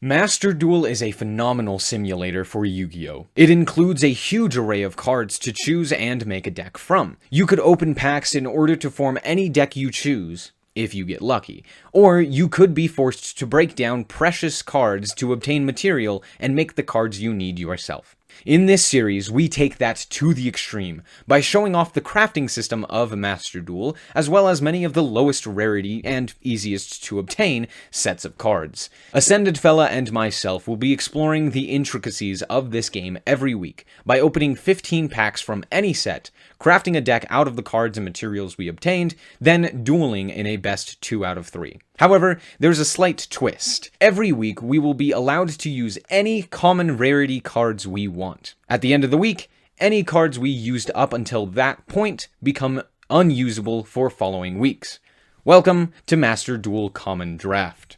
Master Duel is a phenomenal simulator for Yu-Gi-Oh! It includes a huge array of cards to choose and make a deck from. You could open packs in order to form any deck you choose, if you get lucky. Or you could be forced to break down precious cards to obtain material and make the cards you need yourself. In this series, we take that to the extreme by showing off the crafting system of Master Duel, as well as many of the lowest rarity and easiest to obtain sets of cards. Ascended Fella and myself will be exploring the intricacies of this game every week by opening 15 packs from any set, crafting a deck out of the cards and materials we obtained, then dueling in a best 2 out of 3. However, there's a slight twist. Every week, we will be allowed to use any common rarity cards we want. At the end of the week, any cards we used up until that point become unusable for following weeks. Welcome to Master Duel Common Draft.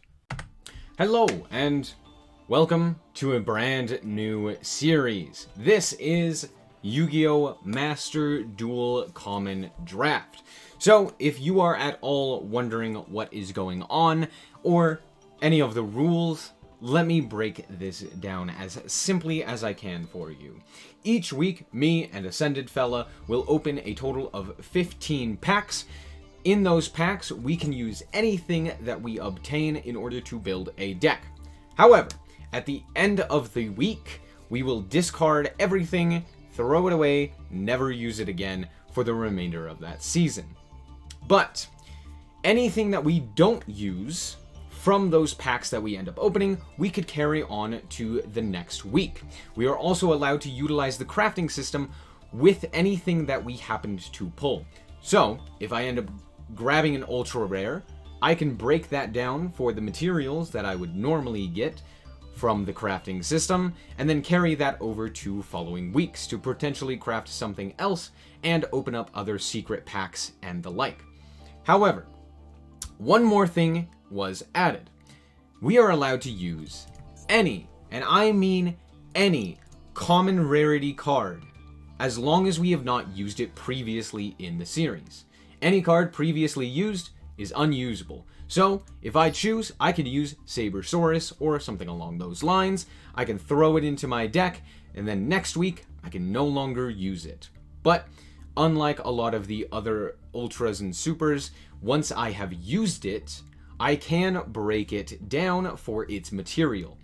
Hello, and welcome to a brand new series. This is Yu-Gi-Oh! Master Duel Common Draft. So, if you are at all wondering what is going on, or any of the rules, let me break this down as simply as I can for you. Each week, me and Ascended Fella will open a total of 15 packs. In those packs, we can use anything that we obtain in order to build a deck. However, at the end of the week, we will discard everything, throw it away, never use it again for the remainder of that season. But anything that we don't use from those packs that we end up opening, we could carry on to the next week. We are also allowed to utilize the crafting system with anything that we happened to pull. So, if I end up grabbing an ultra rare, I can break that down for the materials that I would normally get from the crafting system, and then carry that over to following weeks to potentially craft something else and open up other secret packs and the like. However, one more thing was added. We are allowed to use any, and I mean any, common rarity card, as long as we have not used it previously in the series. Any card previously used is unusable. So, if I choose, I could use Sabersaurus or something along those lines. I can throw it into my deck, and then next week, I can no longer use it. But unlike a lot of the other ultras and supers, once I have used it, I can break it down for its material.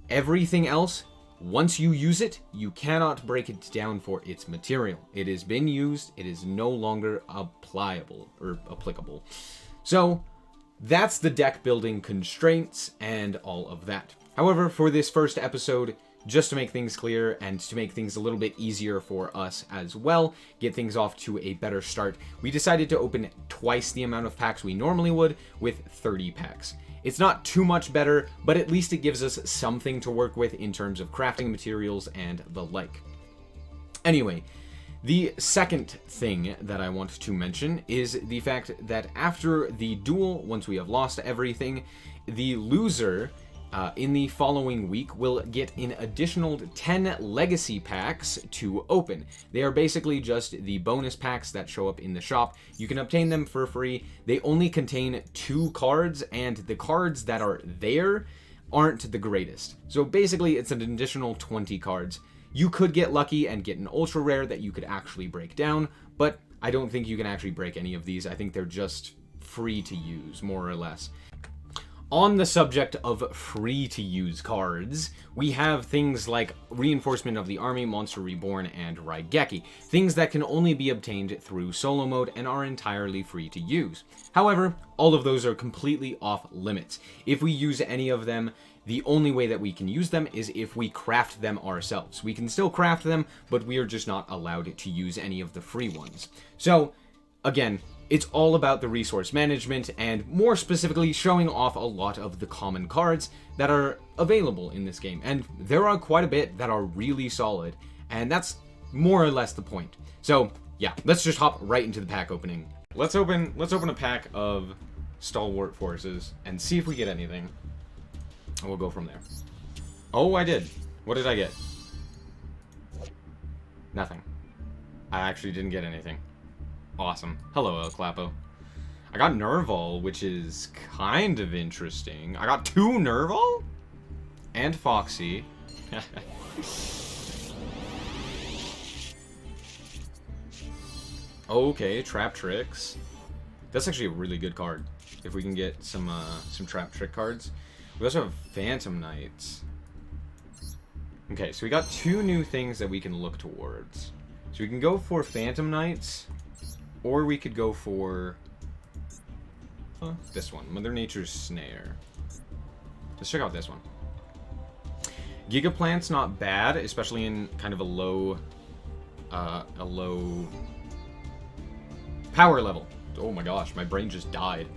Everything else, once you use it, you cannot break it down for its material. It has been used, it is no longer applicable. So, that's the deck building constraints and all of that. However, for this first episode, just to make things clear and to make things a little bit easier for us as well, get things off to a better start, we decided to open twice the amount of packs we normally would with 30 packs. It's not too much better, but at least it gives us something to work with in terms of crafting materials and the like. Anyway, the second thing that I want to mention is the fact that after the duel, once we have lost everything, the loser in the following week will get an additional 10 legacy packs to open. They are basically just the bonus packs that show up in the shop. You can obtain them for free. They only contain 2 cards, and the cards that are there aren't the greatest. So basically, it's an additional 20 cards. You could get lucky and get an ultra rare that you could actually break down, but I don't think you can actually break any of these. I think they're just free to use, more or less. On the subject of free-to-use cards, we have things like Reinforcement of the Army, Monster Reborn, and Raigeki, things that can only be obtained through solo mode and are entirely free to use. However, all of those are completely off limits. If we use any of them, the only way that we can use them is if we craft them ourselves. We can still craft them, but we are just not allowed to use any of the free ones. So, again, it's all about the resource management and more specifically showing off a lot of the common cards that are available in this game. And there are quite a bit that are really solid, and that's more or less the point. So yeah, let's just hop right into the pack opening. Let's open a pack of Stalwart Forces and see if we get anything. And we'll go from there. Oh, I did. What did I get? Nothing. I actually didn't get anything. Awesome. Hello, El Clapo. I got Nerval, which is kind of interesting. I got 2 Nerval? And Foxy. Okay, Trap Tricks. That's actually a really good card. If we can get some Trap Trick cards. We also have Phantom Knights. Okay, so we got 2 new things that we can look towards. So we can go for Phantom Knights, or we could go for this one, Mother Nature's Snare. Let's check out this one. Gigaplant's not bad, especially in kind of a low power level. Oh my gosh, my brain just died.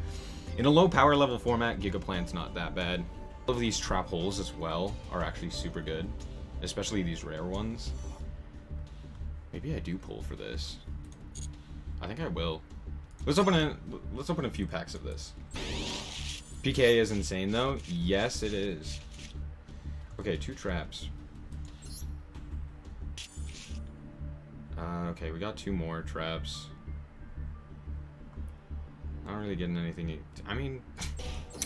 In a low power level format, Gigaplant's not that bad. All of these trap holes as well are actually super good, especially these rare ones. Maybe I do pull for this. I think I will. Let's open a few packs of this. PK is insane though. Yes, it is. Okay, 2 traps. Okay, we got 2 more traps. Not really getting anything. I mean,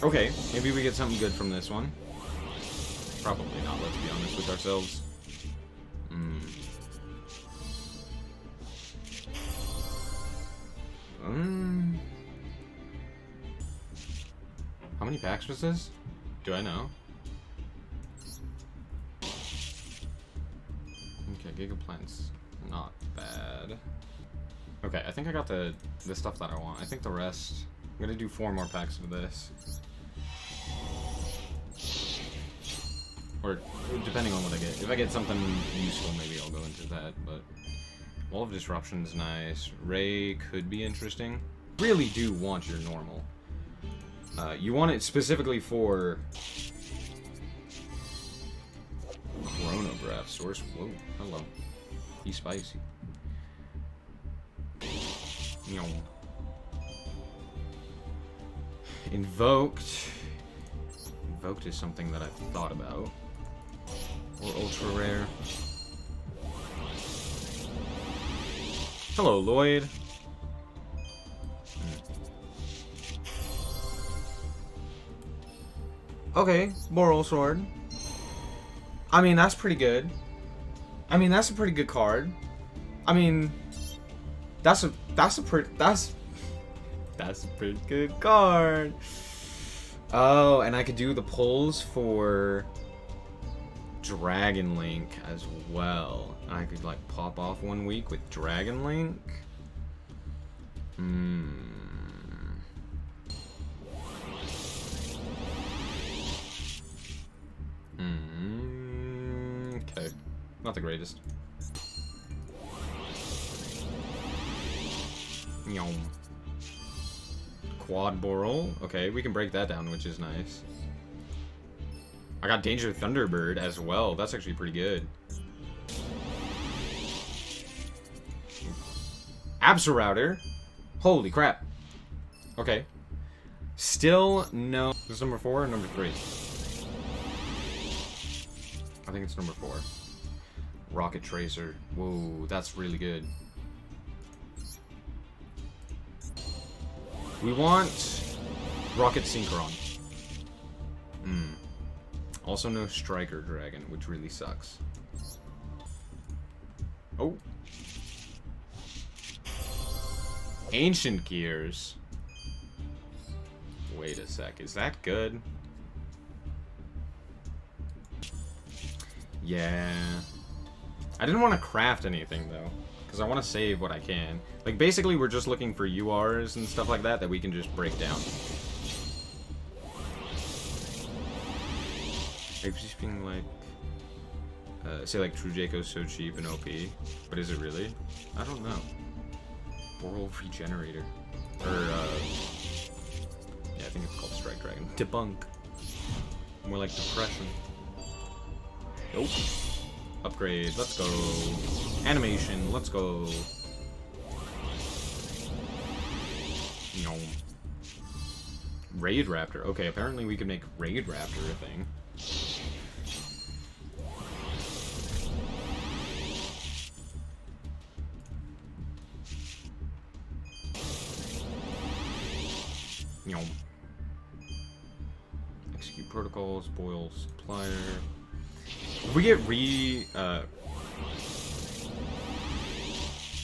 okay, maybe we get something good from this one. Probably not, let's be honest with ourselves. How many packs was this? Do I know? Okay, Gigaplant's not bad. Okay, I think I got the stuff that I want. I think the rest... I'm gonna do 4 more packs of this. Or, depending on what I get. If I get something useful, maybe I'll go into that, but... Wall of Disruption's nice. Ray could be interesting. Really do want your normal. You want it specifically for... Chronograph Source. Whoa, hello. He's spicy. Invoked. Invoked is something that I've thought about. Or ultra rare. Hello, Lloyd. Okay, Moral Sword. I mean, that's pretty good. I mean, that's a pretty good card. I mean, that's a pretty good card. Oh, and I could do the pulls for Dragon Link as well. I could like pop off 1 week with Dragon Link. Okay, not the greatest. Quad Boral. Okay, we can break that down, which is nice. I got Danger Thunderbird as well. That's actually pretty good. Absorouter. Holy crap. Okay. Still no... Is this number 4 or number 3? I think it's number 4. Rocket Tracer. Whoa, that's really good. We want Rocket Synchron. Also no Striker Dragon, which really sucks. Oh. Ancient Gears. Wait a sec, is that good? Yeah. I didn't want to craft anything though, because I want to save what I can. Like basically we're just looking for URs and stuff like that that we can just break down. I've just been like, say like True Jaco's so cheap and OP, but is it really? I don't know. Oral Regenerator, or yeah, I think it's called Strike Dragon. Debunk. More like Depression. Nope. Upgrade. Let's go. Animation. Let's go. No. Raid Raptor. Okay, apparently we can make Raid Raptor a thing. Execute protocols, boil supplier. If we get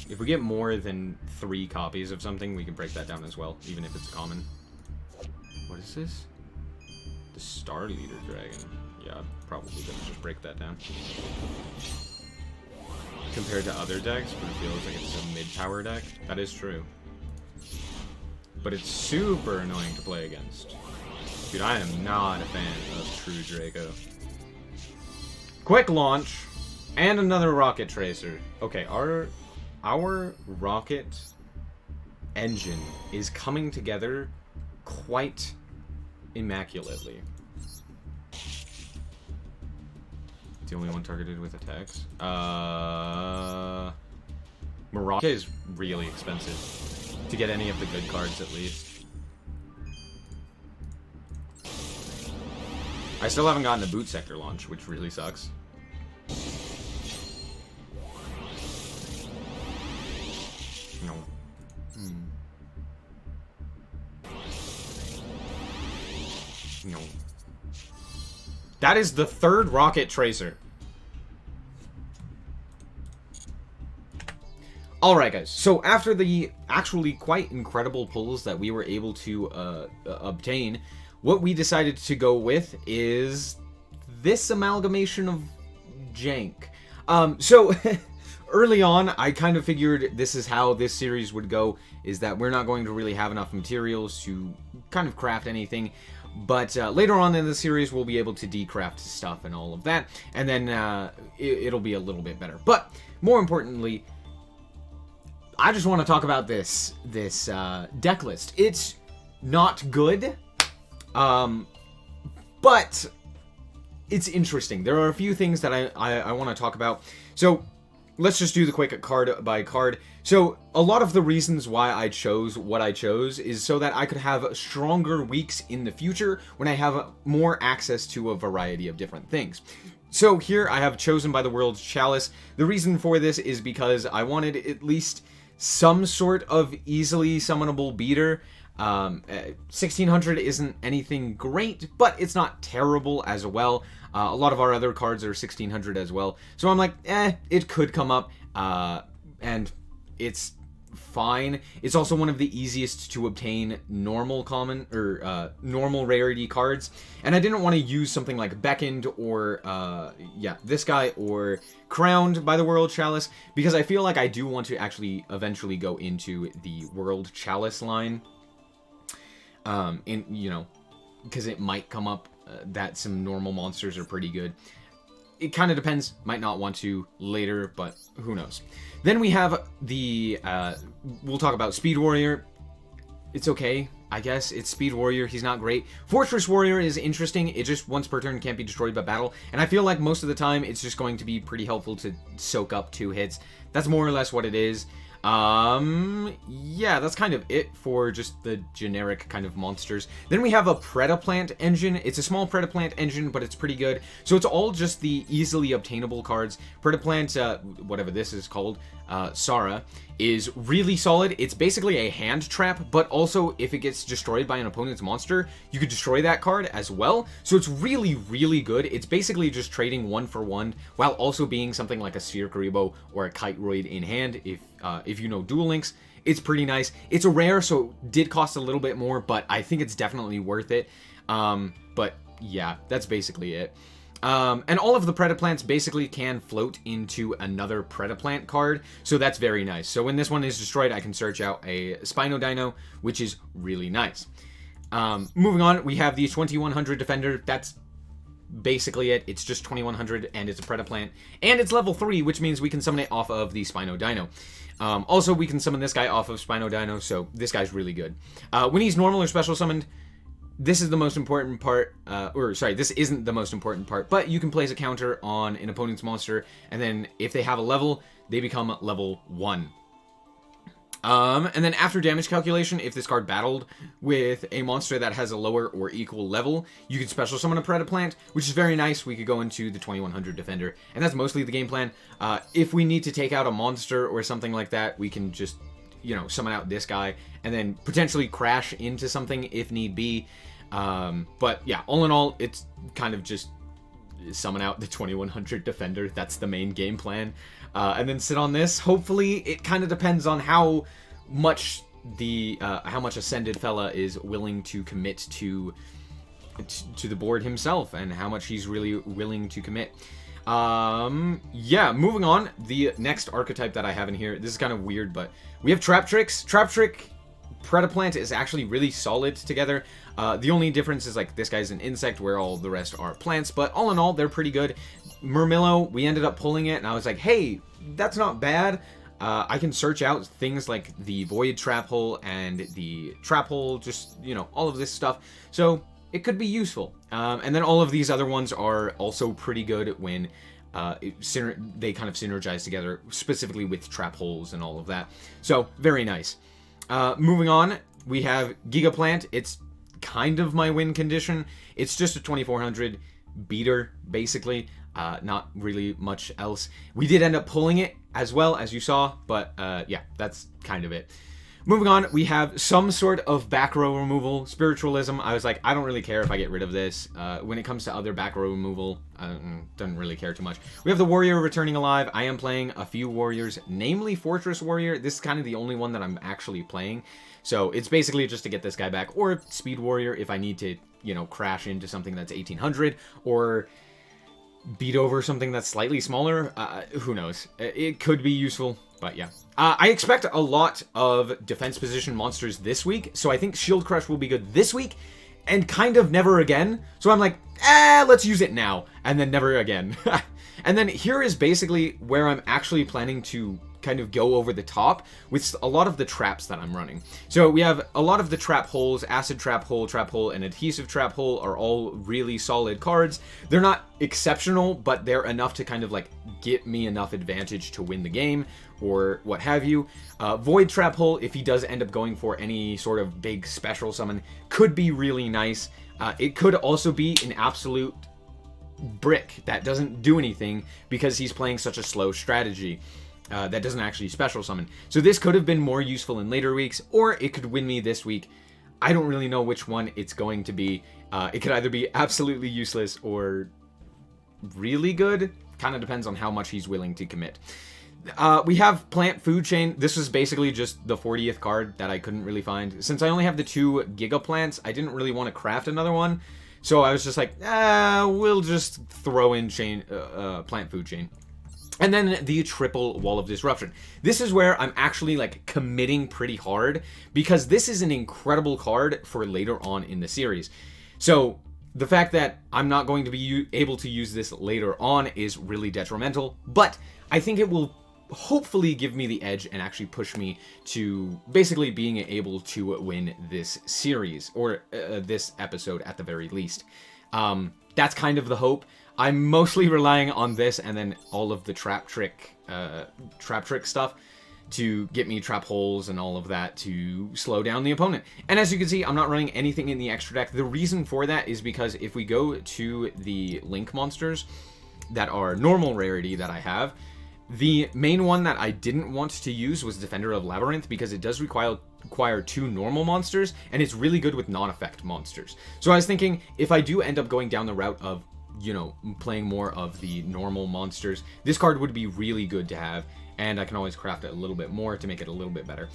if we get more than 3 copies of something, we can break that down as well, even if it's common. What is this? The Star Leader Dragon. Yeah, probably gonna just break that down. Compared to other decks, but it feels like it's a mid-power deck. That is true. But it's super annoying to play against. Dude, I am not a fan of True Draco. Quick launch, and another Rocket Tracer. Okay, our rocket engine is coming together quite immaculately. The only one targeted with attacks. Morocco is really expensive to get any of the good cards, at least. I still haven't gotten a boot sector launch, which really sucks. No. No. That is the 3rd Rocket Tracer. Alright guys, so after the actually quite incredible pulls that we were able to obtain, what we decided to go with is this amalgamation of jank. So early on, I kind of figured this is how this series would go, is that we're not going to really have enough materials to kind of craft anything. But later on in the series, we'll be able to decraft stuff and all of that, and then it'll be a little bit better. But more importantly, I just want to talk about this deck list. It's not good, but it's interesting. There are a few things that I want to talk about. So let's just do the quick card by card. So a lot of the reasons why I chose what I chose is so that I could have stronger weeks in the future when I have more access to a variety of different things. So here I have Chosen by the World's Chalice. The reason for this is because I wanted at least some sort of easily summonable beater. 1600 isn't anything great, but it's not terrible as well. A lot of our other cards are 1600 as well. So I'm like, it could come up, and it's fine. It's also one of the easiest to obtain normal common, or normal rarity cards. And I didn't want to use something like Beckoned or, yeah, this guy, or Crowned by the World Chalice, because I feel like I do want to actually eventually go into the World Chalice line. You know, because it might come up that some normal monsters are pretty good. It kind of depends. Might not want to later, but who knows. Then we have the, we'll talk about Speed Warrior. It's okay, I guess. It's Speed Warrior. He's not great. Fortress Warrior is interesting. It just once per turn can't be destroyed by battle. And I feel like most of the time it's just going to be pretty helpful to soak up 2 hits. That's more or less what it is. Yeah, that's kind of it for just the generic kind of monsters. Then we have a Predaplant engine. It's a small Predaplant engine, but it's pretty good. So it's all just the easily obtainable cards. Predaplant, whatever this is called, Sara, is really solid. It's basically a hand trap, but also if it gets destroyed by an opponent's monster, you could destroy that card as well. So it's really, really good. It's basically just trading 1 for 1, while also being something like a Sphere Karibo or a Kiteroid in hand, if you know Duel Links. It's pretty nice. It's a rare, so it did cost a little bit more, but I think it's definitely worth it. But yeah, that's basically it. And all of the Predaplants basically can float into another Predaplant card, so that's very nice. So when this one is destroyed, I can search out a Spino Dino, which is really nice. Moving on, we have the 2100 Defender. That's basically it. It's just 2100, and it's a Predaplant, and it's level 3, which means we can summon it off of the Spino Dino. Also, we can summon this guy off of Spino Dino, so this guy's really good. When he's normal or special summoned, this is the most important part, this isn't the most important part, but you can place a counter on an opponent's monster, and then if they have a level, they become level 1. And then after damage calculation, if this card battled with a monster that has a lower or equal level, you could special summon a Predaplant, which is very nice. We could go into the 2100 Defender, and that's mostly the game plan. If we need to take out a monster or something like that, we can just, you know, summon out this guy, and then potentially crash into something if need be. But yeah, all in all, it's kind of just summon out the 2100 defender. That's the main game plan. And then sit on this. Hopefully, it kind of depends on how much Ascended fella is willing to commit to the board himself, and how much he's really willing to commit. Yeah, moving on. The next archetype that I have in here, this is kind of weird, but we have Trap Tricks. Trap Trick Predaplant is actually really solid together. The only difference is, like, this guy's an insect where all the rest are plants, but all in all, they're pretty good. Murmillo, we ended up pulling it, and I was like, hey, that's not bad. I can search out things like the Void Trap Hole and the Trap Hole, just, you know, all of this stuff. So it could be useful. And then all of these other ones are also pretty good when they kind of synergize together, specifically with Trap Holes and all of that. So, very nice. Moving on, we have Gigaplant. It's kind of my win condition. It's just a 2400 beater, basically. Not really much else. We did end up pulling it as well, as you saw, but yeah, that's kind of it. Moving on, we have some sort of back row removal. Spiritualism, I was like, I don't really care if I get rid of this. When it comes to other back row removal, don't really care too much. We have the Warrior returning alive. I am playing a few Warriors, namely Fortress Warrior. This is kind of the only one that I'm actually playing. So it's basically just to get this guy back, or Speed Warrior if I need to, you know, crash into something that's 1800, or beat over something that's slightly smaller. Who knows? It could be useful, but yeah. I expect a lot of defense position monsters this week, so I think Shield Crush will be good this week, and kind of never again. So I'm like, let's use it now, and then never again. And then here is basically where I'm actually planning to kind of go over the top with a lot of the traps that I'm running. So we have a lot of the trap holes. Acid Trap Hole, and Adhesive Trap Hole are all really solid cards. They're not exceptional, but they're enough to kind of like get me enough advantage to win the game, or what have you. Void Trap Hole, if he does end up going for any sort of big special summon, could be really nice. It could also be an absolute brick that doesn't do anything because he's playing such a slow strategy. That doesn't actually special summon. So this could have been more useful in later weeks, or it could win me this week. I don't really know which one it's going to be. It could either be absolutely useless or really good. Kind of depends on how much he's willing to commit. We have Plant Food Chain. This was basically just the 40th card that I couldn't really find. Since I only have the 2 Giga Plants, I didn't really want to craft another one. So I was just like, we'll just throw in Plant Food Chain. And then the triple Wall of Disruption. This is where I'm actually like committing pretty hard, because this is an incredible card for later on in the series. So the fact that I'm not going to be able to use this later on is really detrimental, but I think it will hopefully give me the edge and actually push me to basically being able to win this series, or this episode at the very least. That's kind of the hope. I'm mostly relying on this and then all of the trap trick stuff to get me trap holes and all of that to slow down the opponent. And as you can see, I'm not running anything in the extra deck. The reason for that is because if we go to the Link monsters that are normal rarity that I have, the main one that I didn't want to use was Defender of Labyrinth, because it does require 2 normal monsters, and it's really good with non-effect monsters. So I was thinking, if I do end up going down the route of, you know, playing more of the normal monsters, this card would be really good to have, and I can always craft it a little bit more to make it a little bit better.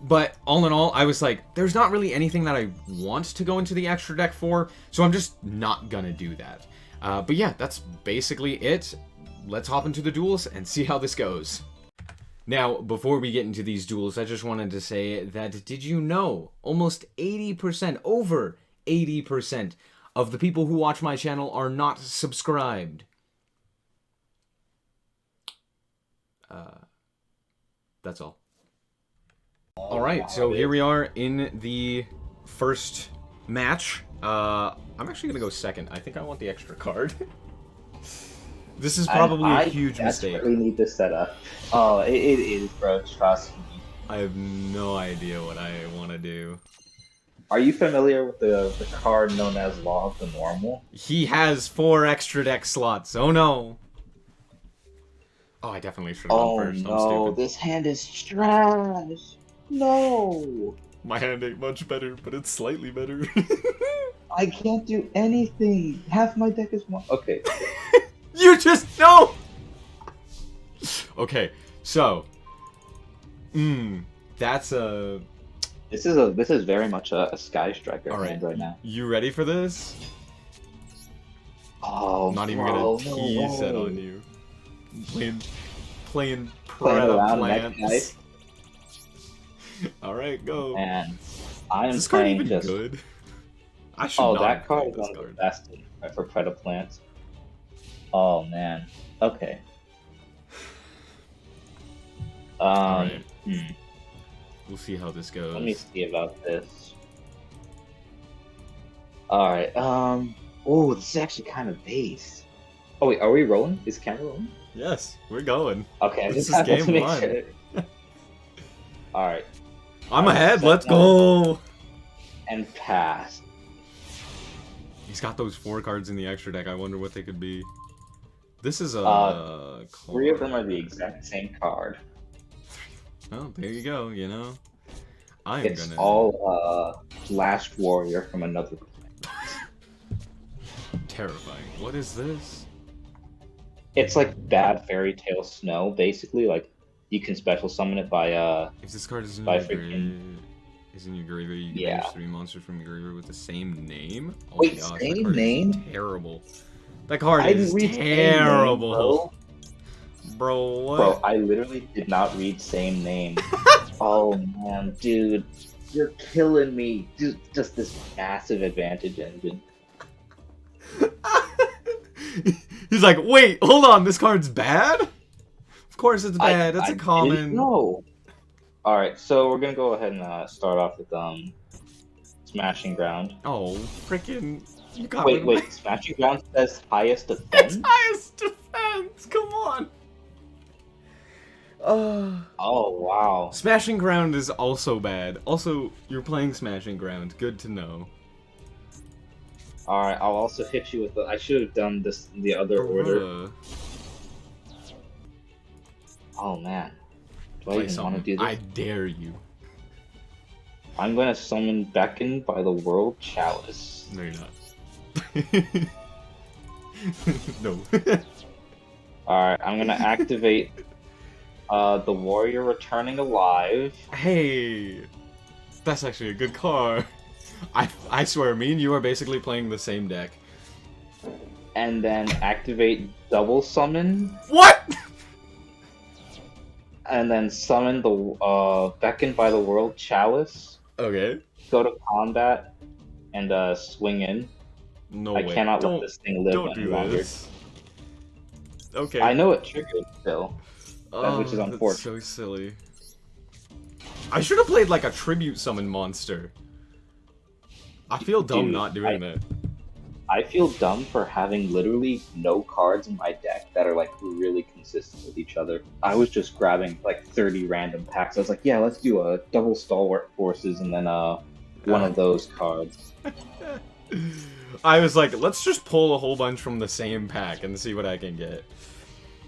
But all in all, I was like, there's not really anything that I want to go into the extra deck for, so I'm just not gonna do that. But yeah, that's basically it. Let's hop into the duels and see how this goes. Now, before we get into these duels, I just wanted to say that, did you know, almost 80%, over 80%, of the people who watch my channel are not subscribed. That's all. Alright, so here we are in the first match. I'm actually gonna go second. I think I want the extra card. This is probably a huge mistake. I desperately need this setup. Oh, it is, bro. Trust me. I have no idea what I want to do. Are you familiar with the card known as Law of the Normal? He has 4 extra deck slots. Oh no. Oh, I definitely should have gone first. I'm stupid. This hand is trash. No. My hand ain't much better, but it's slightly better. I can't do anything. Half my deck is one. Okay, okay. You just no. Okay, so, that's a. This is very much a Sky Striker All right, hand right now. you ready for this? Oh, I'm not even bro, gonna no tease it way. on you. Playing Playing Preda around next plants. night, All right, go. and I Is am this card playing even just. good? I should Oh, not that have card played is this one of the card. best for Preda plants. Oh man. Okay. Alright. Hmm. We'll see how this goes. Let me see about this. All right. Oh, this is actually kind of base. Oh wait, are we rolling? Is camera rolling? Yes, we're going. Okay, I This just is have to game make one. sure. All right, I'm ahead. set Let's now. go. And pass. He's got those 4 cards in the extra deck. I wonder what they could be. This is a Three of them are the exact same card. Oh, there you go. You know, I'm It's gonna. all Last Warrior from another. Terrifying. What is this? It's like bad Fairy Tale Snow, basically. Like you can special summon it by If this card is in by your freaking- graveyard, you can Yeah. banish 3 monsters from your graveyard with the same name. Oh Wait, my gosh, same that card name? is terrible. That card I is didn't read same name, terrible. Bro, what? Bro, I literally did not read same name. Oh man, dude, you're killing me. Dude, just this massive advantage engine. He's like, wait, hold on, this card's bad? Of course it's bad, it's a common. No. All right, so we're gonna go ahead and start off with Smashing Ground. Oh, freaking! You got Wait, rid of wait. Smashing Ground says highest defense. It's highest defense. Come on. Oh wow. Smashing Ground is also bad. Also, you're playing Smashing Ground. Good to know. All right, I'll also hit you with the. I should have done this in the other order. Bruh. Oh man, do I Play even want to something. do this? I dare you. I'm gonna summon Beckon by the World Chalice. No, you're not. No. Alright, I'm gonna activate the Warrior Returning Alive. Hey, that's actually a good card. I swear, me and you are basically playing the same deck. And then activate Double Summon. What? And then summon the Beckon by the World Chalice. Okay. Go to combat and swing in. No I way. cannot Don't, let this thing live don't any do longer. this. Okay. I know it triggered still. Which is that's unfortunate. so silly. I should have played like a tribute summon monster. I feel dumb Dude, not doing that. I feel dumb for having literally no cards in my deck that are like really consistent with each other. I was just grabbing like 30 random packs. I was like, yeah, let's do a double Stalwart Forces and then one of those cards. I was like, let's just pull a whole bunch from the same pack and see what I can get.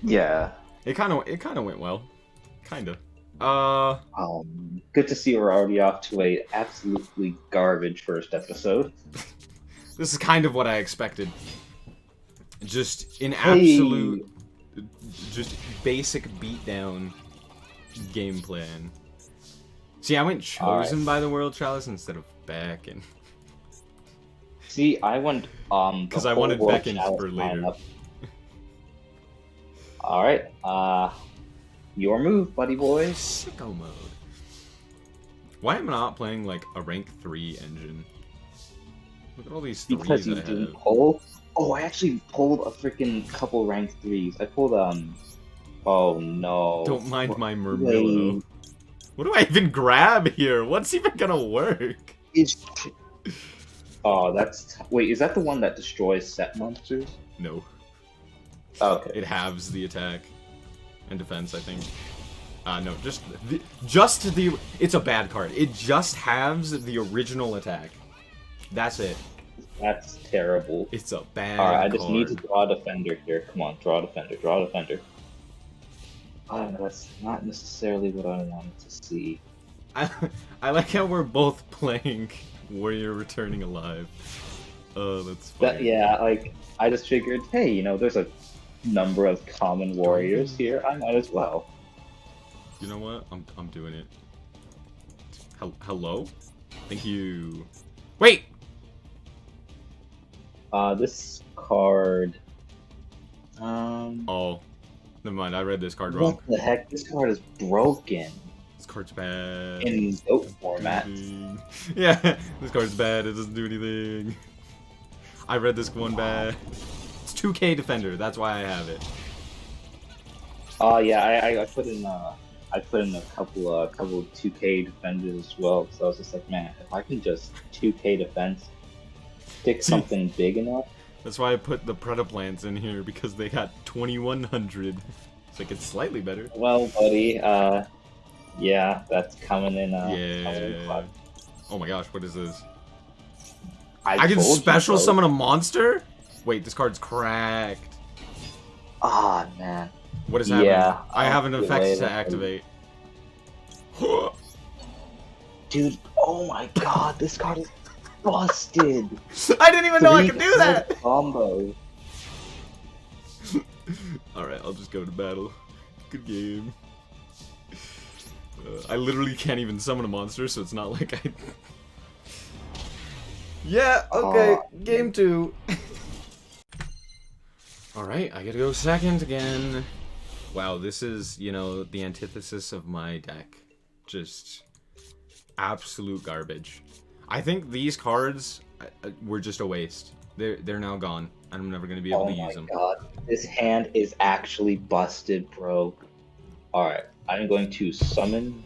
Yeah. It kind of went well. Kinda. Good to see we're already off to a absolutely garbage first episode. This is kind of what I expected. Just an absolute, just basic beatdown game plan. See, I went Chosen by the World Chalice instead of Beckon. See, I went because I wanted Beckon for later. All right, your move, buddy boy. Sicko mode. Why am I not playing like a rank 3 engine? Look at all these threes Because you I didn't have. pull. Oh, I actually pulled a freaking couple rank 3s. I pulled Oh no. Don't mind my Murmillo. What do I even grab here? What's even gonna work? Oh, that's. Wait, is that the one that destroys set monsters? No. Okay. It halves the attack and defense, I think. No, just the. It's a bad card. It just halves the original attack. That's it. That's terrible. It's a bad Alright, I card. just need to draw a defender here. Come on, draw a defender, draw a defender. Oh, that's not necessarily what I wanted to see. I like how we're both playing Warrior Returning Alive. Oh, that's funny. Yeah, like I just figured, hey, there's a number of common warriors here. I might as well. You know what? I'm doing it. Hello? Thank you. Wait! This card. Oh. Never mind, I read this card wrong. What the heck? This card is broken. This card's bad. In goat format. Yeah, this card's bad. It doesn't do anything. I read this one bad. It's 2K Defender. That's why I have it. Yeah, I put in a couple 2K defenders as well. So I was just like, man, if I can just 2K defense, stick something big enough. That's why I put the Predaplants in here, because they got 2100. So it's slightly better. Well, buddy, yeah, that's coming in. Yeah. Oh my gosh, what is this? I can special you, summon a monster? Wait, this card's cracked. Ah, man. What is happening? Yeah, I have an effect to activate. Dude, oh my god, this card is busted. I didn't even know I could do that. Combo. Alright, I'll just go to battle. Good game. I literally can't even summon a monster, so it's not like I... Yeah, okay, game 2. Alright, I gotta go second again. Wow, this is, the antithesis of my deck. Just absolute garbage. I think these cards were just a waste. They're now gone. I'm never gonna be able to use them. Oh my god, this hand is actually busted, bro. Alright, I'm going to summon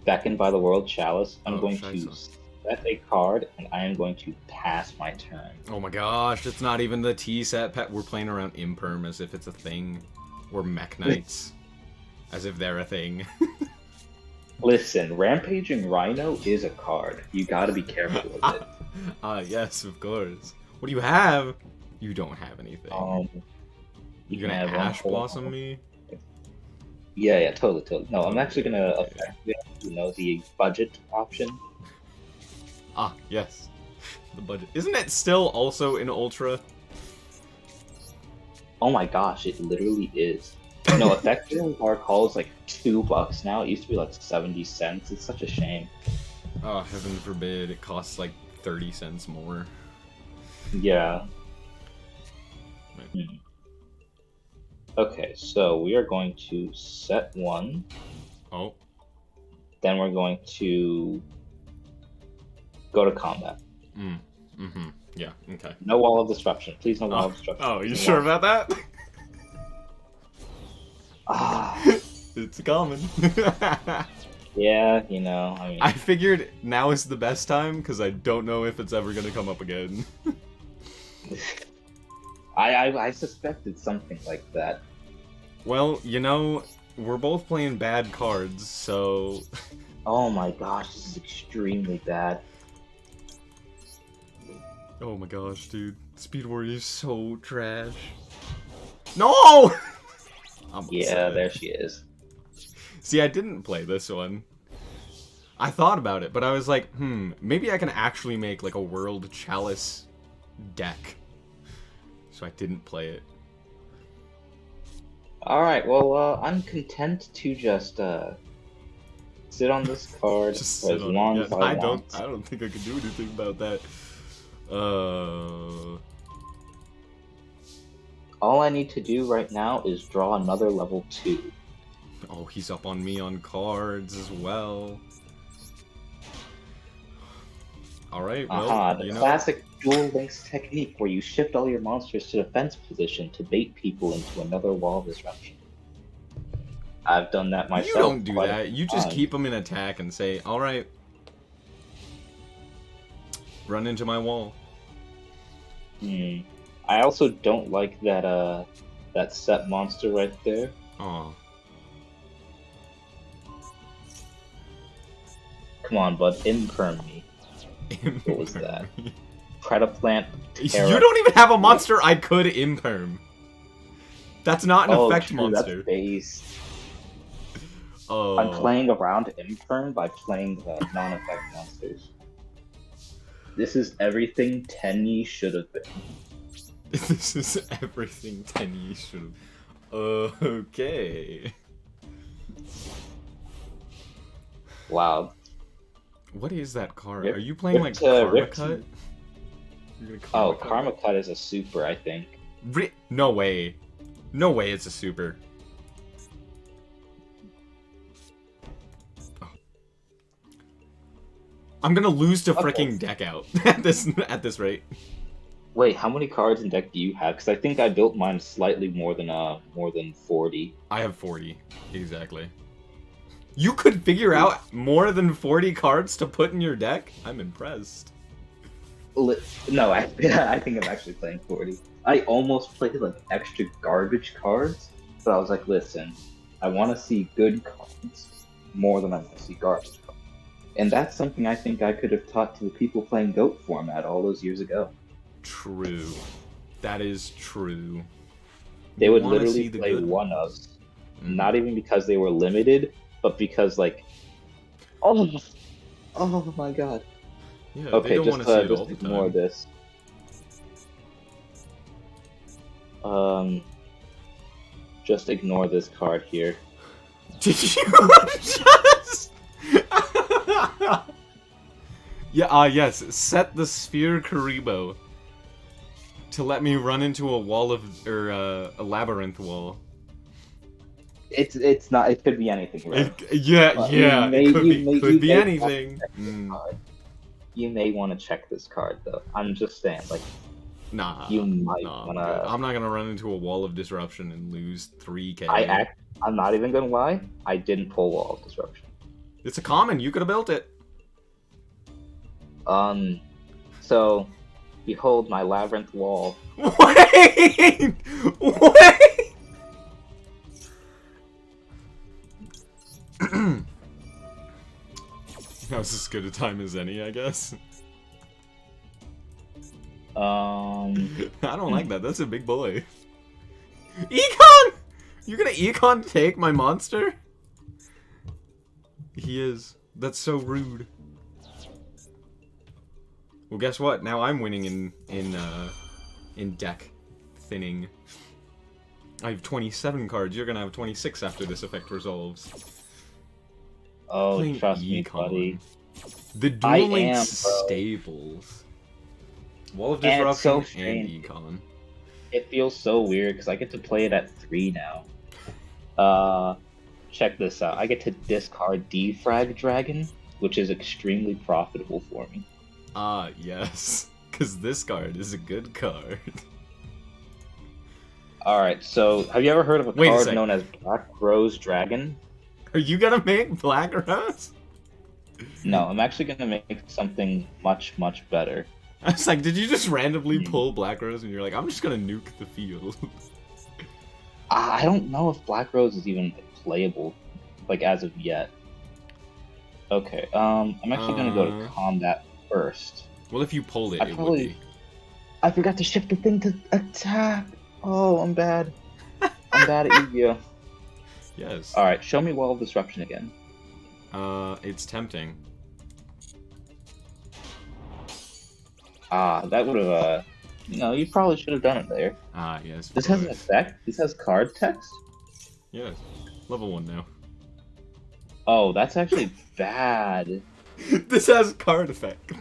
Beckoned by the World Chalice. I'm going to set a card, and I am going to pass my turn. Oh my gosh, it's not even the T set pet. We're playing around Imperm as if it's a thing. Or Mech Knights. As if they're a thing. Listen, Rampaging Rhino is a card. You gotta be careful with it. Yes, of course. What do you have? You don't have anything. You're gonna Ash Blossom me? Yeah, totally. No, I'm actually gonna affect the budget option. Ah, yes. The budget. Isn't it still also in Ultra? Oh my gosh, it literally is. No, effectively our call is like $2 now. It used to be like 70 cents. It's such a shame. Oh, heaven forbid. It costs like 30 cents more. Yeah. Okay, so we are going to set one. Oh. Then we're going to go to combat. Yeah, okay. No Wall of Disruption. Please, no Wall of Disruption. Oh, you sure about that? It's common. Yeah, I mean... I figured now is the best time, because I don't know if it's ever going to come up again. I suspected something like that. Well, we're both playing bad cards, so... Oh my gosh, this is extremely bad. Oh my gosh, dude. Speed Warrior is so trash. No! Yeah, there she is. See, I didn't play this one. I thought about it, but I was like, maybe I can actually make like a World Chalice deck. So I didn't play it. Alright, well, I'm content to just, sit on this card for as long as I want. I don't think I can do anything about that. All I need to do right now is draw another level 2. Oh, he's up on me on cards as well. Alright, well, the classic Duel Links technique where you shift all your monsters to defense position to bait people into another Wall of Disruption. I've done that myself. You don't do that. You just keep them in attack and say, alright, run into my wall. I also don't like that that set monster right there. Aw. Come on, bud, imperm me. What was that? Predaplant. You don't even have a monster I could imperm. That's not an effect monster. That's base. Oh. I'm playing around imperm by playing the non-effect monsters. This is everything Tenyi should have been. This is everything Tenyi should have. Okay. Wow. What is that card? Rip- Are you playing like ripped, Karma ripped- Cut? You're gonna Oh, Cut? Karma Cut is a super, I think. No way. No way it's a super. Oh. I'm gonna lose to freaking deck out at this rate. Wait, how many cards in deck do you have? Because I think I built mine slightly more than 40. I have 40, exactly. You could figure out more than 40 cards to put in your deck? I'm impressed. No, I think I'm actually playing 40. I almost played like extra garbage cards, but I was like, listen, I want to see good cards more than I want to see garbage cards. And that's something I think I could have taught to the people playing GOAT format all those years ago. True. That is true. They You would wanna literally see the play good one-ofs, Mhm. not even because they were limited, but because like, oh my god. Yeah, they Okay, don't want to see it all the ignore time. this. Just ignore this card here. Did you just... Yeah, yes, set the sphere Karibo to let me run into a wall of, or a labyrinth wall. It's not. It could be anything, right? Yeah, it could be anything. You may want to check this card though. I'm just saying, like, Nah, you might nah, want to. I'm not gonna run into a wall of disruption and lose 3k. I'm not even gonna lie. I didn't pull Wall of Disruption. It's a common. You could have built it. So, behold my labyrinth wall. Wait! Wait! That was as good a time as any, I guess. I don't like that. That's a big boy. Econ! You're gonna Econ take my monster? He is. That's so rude. Well, guess what? Now I'm winning in deck thinning. I have 27 cards. You're gonna have 26 after this effect resolves. Oh, Playing trust me, Econ. buddy. The dueling am, bro. staples. Wall of And it's Disruption so and strange. Econ. It feels so weird because I get to play it at 3 now. Check this out. I get to discard Defrag Dragon, which is extremely profitable for me. Ah, yes. Because this card is a good card. Alright, so have you ever heard of a Wait a card sec. known as Black Rose Dragon? Are you gonna make Black Rose? No, I'm actually gonna make something much, much better. I was like, did you just randomly pull Black Rose and you're like, I'm just gonna nuke the field? I don't know if Black Rose is even playable, like, as of yet. Okay, I'm actually gonna go to combat first. Well, if you pulled it, it would be. I forgot to shift the thing to attack! Oh, I'm bad. I'm bad at Yugioh. Yes. Alright, show me Wall of Disruption again. It's tempting. That would have, you probably should have done it there. Ah, yes. This has an effect? This has card text? Yes. Level 1 now. Oh, that's actually bad. This has card effect.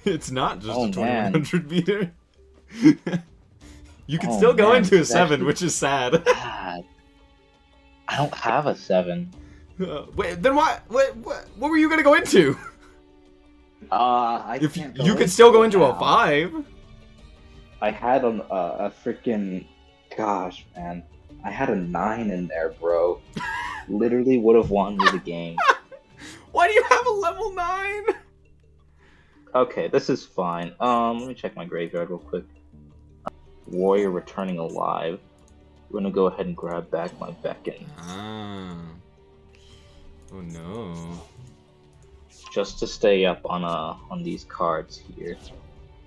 It's not just Oh, a 2100 meter. You can Oh, still go man, into a it's 7, actually which is sad. bad. I don't have a 7. Wait, then what were you gonna go into? I If can't you could still go into a now. 5. I had a freaking... Gosh, man. I had a 9 in there, bro. Literally would have won me the game. Why do you have a level 9? Okay, this is fine. Let me check my graveyard real quick. Warrior returning alive. We're gonna go ahead and grab back my beckon. Ah. Oh no. Just to stay up on these cards here.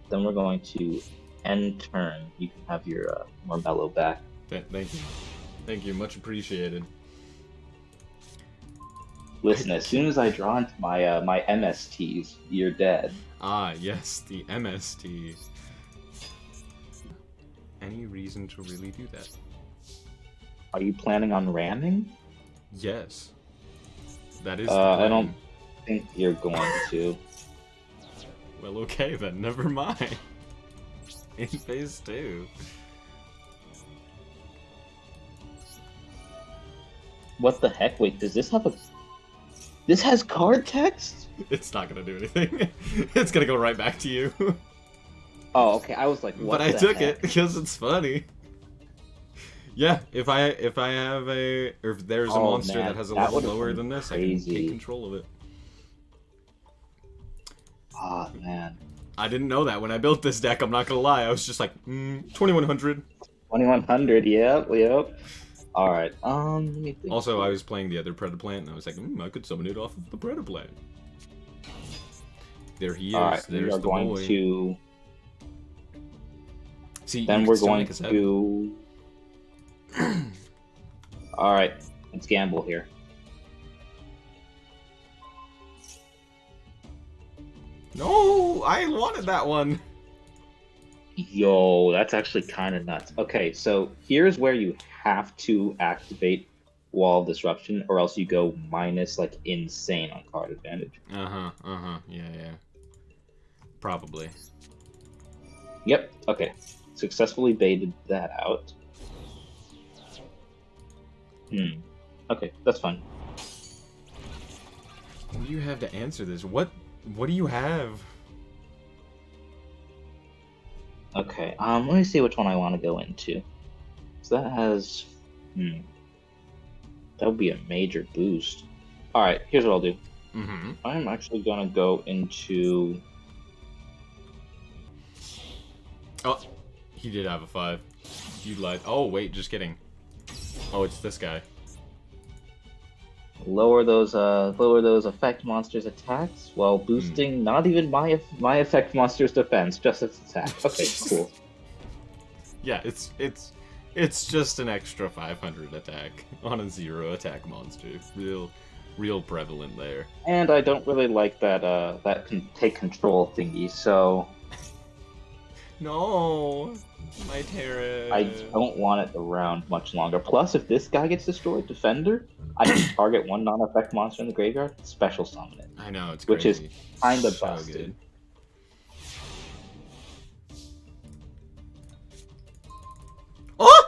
Then we're going to end turn. You can have your Marmello back. Thank you. Thank you, much appreciated. Listen, as soon as I draw into my my MSTs, you're dead. Ah, yes, the MST. Any reason to really do that? Are you planning on ramming? Yes. That is the I plan. don't think you're going to. Well, okay then, never mind. In phase 2. What the heck? Wait, does this have a... This has card text? It's not gonna do anything. It's gonna go right back to you. Oh, okay, I was like, what But I the took heck? it because it's funny. Yeah, if I have a, or if there's a Oh, monster man, that has a that level would've lower been than this, I crazy. can take control of it. Ah, man. I didn't know that when I built this deck, I'm not gonna lie. I was just like, 2100. 2100, yep, yep. Alright, let me think. Also, I was playing the other Predaplant, and I was like, I could summon it off of the Predaplant. There he is. Alright, we There's are the going boy. to... See, Then you we're can still going make a set. to... Alright, let's gamble here. No, I wanted that one. Yo, that's actually kind of nuts. Okay, so here's where you have to activate Wall of Disruption, or else you go minus, like, insane on card advantage. Yeah. Probably. Yep, okay. Successfully baited that out. Okay, that's fine. What do you have to answer this? What do you have? Okay, let me see which one I want to go into. So that has... That would be a major boost. Alright, here's what I'll do. I'm actually gonna go into... Oh, he did have a 5. You lied. Oh, wait, just kidding. Oh, it's this guy. Lower those effect monsters' attacks while boosting not even my effect monster's defense, just its attack. Okay, cool. Yeah, it's just an extra 500 attack on a 0 attack monster. Real prevalent there. And I don't really like that that can take control thingy, so No, my terror. I don't want it around much longer. Plus, if this guy gets destroyed, Defender, I can target one non-effect monster in the graveyard, special summon it. I know, it's which crazy. is kind of So busted. good. Oh!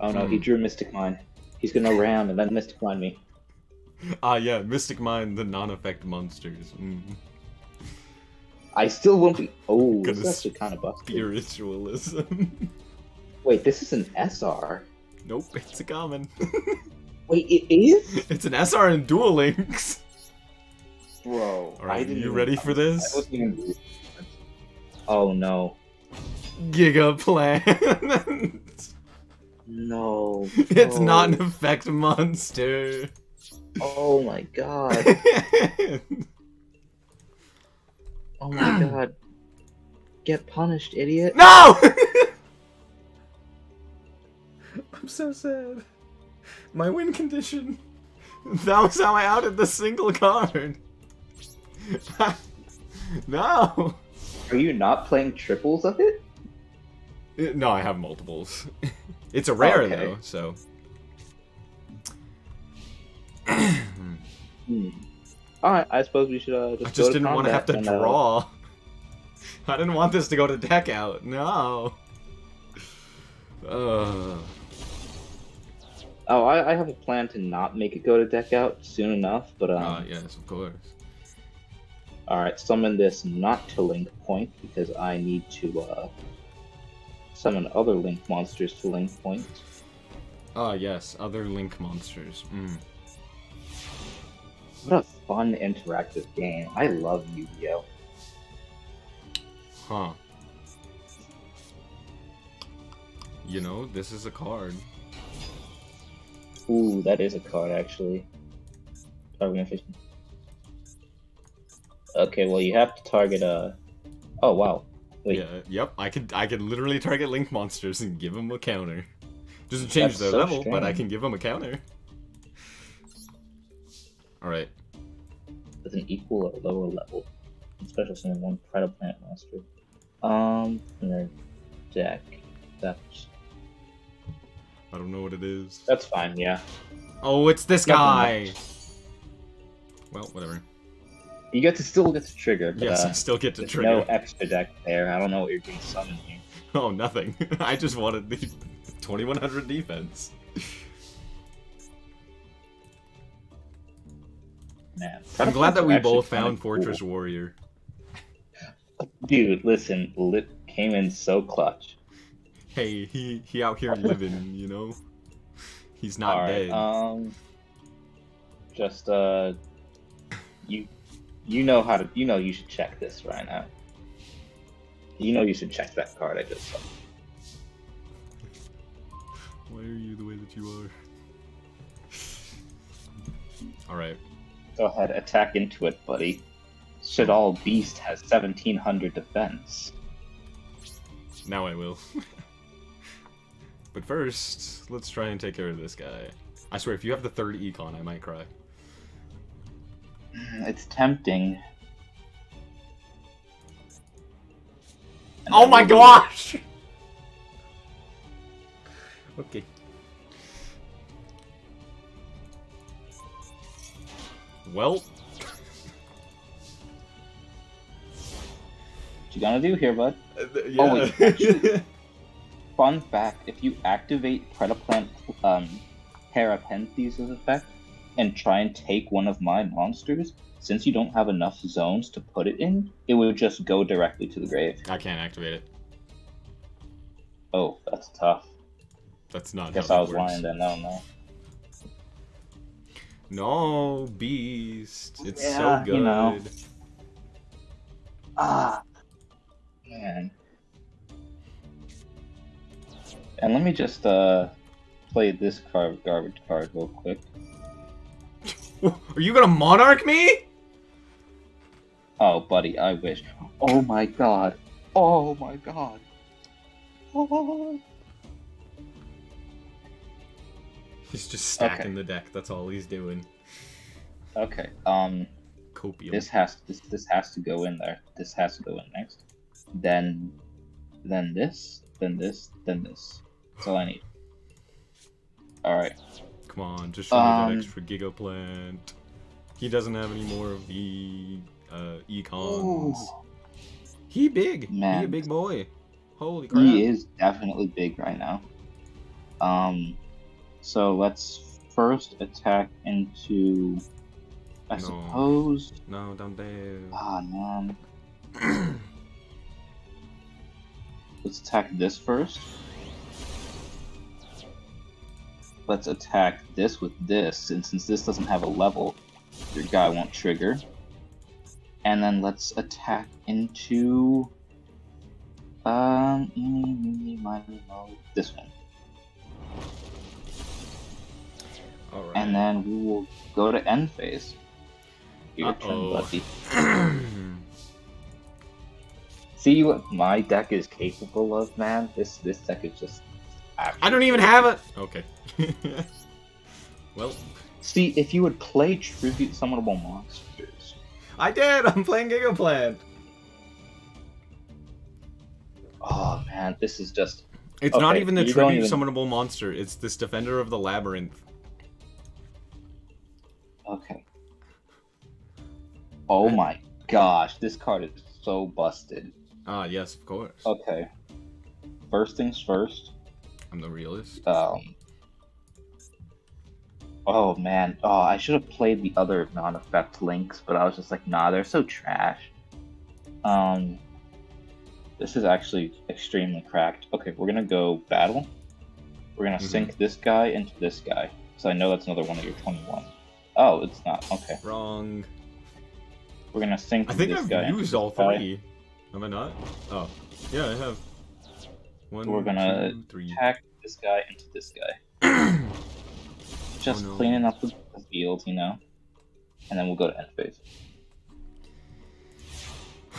Oh no, he drew Mystic Mine. He's gonna ram and then Mystic Mine me. Ah, yeah, Mystic Mine, the non-effect monsters. I still won't be. Oh, this is Goodness. actually kind of busted. Spiritualism. Wait, this is an SR. Nope, it's a common. Wait, it is? It's an SR in Duel Links. Bro. Alright, you ready for this? I wasn't even... Oh no. Giga Plant. No. It's no. not an effect monster. Oh my god. Oh my god. Get punished, idiot. No! I'm so sad. My win condition. That was how I outed the single card. No. Are you not playing triples of it? No, I have multiples. It's a rare Okay. though, so. Alright, I suppose we should I just just go didn't want to have to combat and, draw. I didn't want this to go to deck out. No. Oh, I have a plan to not make it go to deck out soon enough, but yes, of course. alright, summon this not to link point because I need to summon other link monsters to link point. Ah, yes, other Link monsters. What a fun interactive game. I love Yu-Gi-Oh! Huh. You know, this is a card. Ooh, that is a card actually. Target. Okay, well you have to target Oh wow. Wait. Yeah, yep, I could literally target Link monsters and give them a counter. Doesn't change That's their so level, but I strange. can give them a counter. Alright. With an equal or lower level. Special summon one Pride Planet monster. In their deck. That's I don't know what it is. fine, yeah. Oh, it's this Nothing guy! much. Well, whatever. You still get to trigger, but Yes, I still get to there's trigger. no extra deck there. I don't know what you're being summoned here. Oh, nothing. I just wanted the 2100 defense. Man, I'm glad that we both actually found kinda Fortress cool. Warrior. Dude, listen, Lit came in so clutch. Hey, he out here living, you know? He's not Alright, dead. just you know how to you should check this right now. You know you should check that card I just saw. Why are you the way that you are? Alright. Go ahead, attack into it, buddy. Shadal Beast has 1700 defense. Now I will. But first, let's try and take care of this guy. I swear, if you have the third econ, I might cry. It's tempting. And Oh my gosh! Okay. Well. What you gonna do here, bud? Yeah. Oh wait, actually, fun fact, if you activate Predaplant Parapenthes' effect and try and take one of my monsters, since you don't have enough zones to put it in, it would just go directly to the grave. I can't activate it. Oh, that's tough. That's not Guess how I that was works. lying then, no. No, Beast. It's Yeah, so good. you know. Ah, man. And let me just play this garbage card real quick. Are you gonna Monarch me? Oh, buddy, I wish. Oh my god. Oh my god. Oh. He's just stacking the deck. That's all he's doing. Okay. Copium. This has to go in there. This has to go in next. Then this. That's all I need. All right. Come on, just show me that extra Giga Plant. He doesn't have any more of the econs. Ooh. He big. Man. He a big boy. Holy crap. He is definitely big right now. So let's first attack into. I suppose. No, don't dare. Ah, man. Let's attack this first. Let's attack this with this, and since this doesn't have a level, your guy won't trigger. And then let's attack into this one. Alright. And then we will go to end phase. Your turn, buddy. See what my deck is capable of, man? This deck is just I don't even have it! Okay. Well. See, if you would play Tribute Summonable Monsters. I did! I'm playing Giga Plant! Oh man, this is just... It's not even the you don't tribute even- summonable monster, it's this Defender of the Labyrinth. Okay. Oh my gosh, this card is so busted. Ah, yes, of course. Okay. First things first. I'm the realist. Oh man. Oh, I should have played the other non-effect links, but I was just like, nah, they're so trash. This is actually extremely cracked. Okay, we're gonna go battle. We're gonna sink this guy into this guy. So I know that's another one of your 21. Oh, it's not. Okay. Wrong. We're gonna sink I think this I've guy used into all this guy. three. Am I not? Oh. Yeah, I have. One, We're gonna 2, 3. attack this guy into this guy. Just Oh, no. cleaning up the field, you know? And then we'll go to end phase.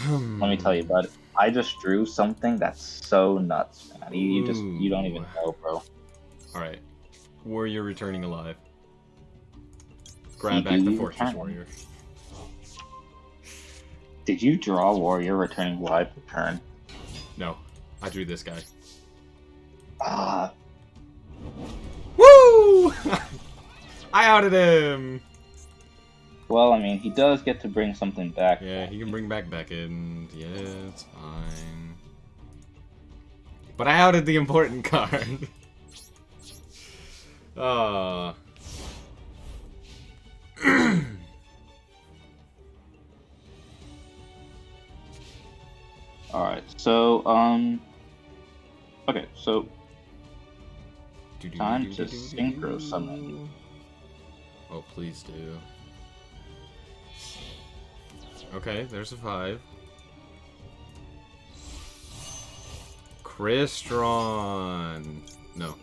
Let me tell you, bud. I just drew something that's so nuts, man. You don't even know, bro. Alright. Warrior returning alive. grab back the Fortress Warrior. Did you draw Warrior returning wide per turn? No, I drew this guy. Ah. Woo! I outed him! Well, I mean, he does get to bring something back. Yeah, he can bring back Beckett. Yeah, it's fine. But I outed the important card. Ah. Alright, so, okay, so, time to synchro summon. Oh, please do. Okay, there's a 5. Crystron. No.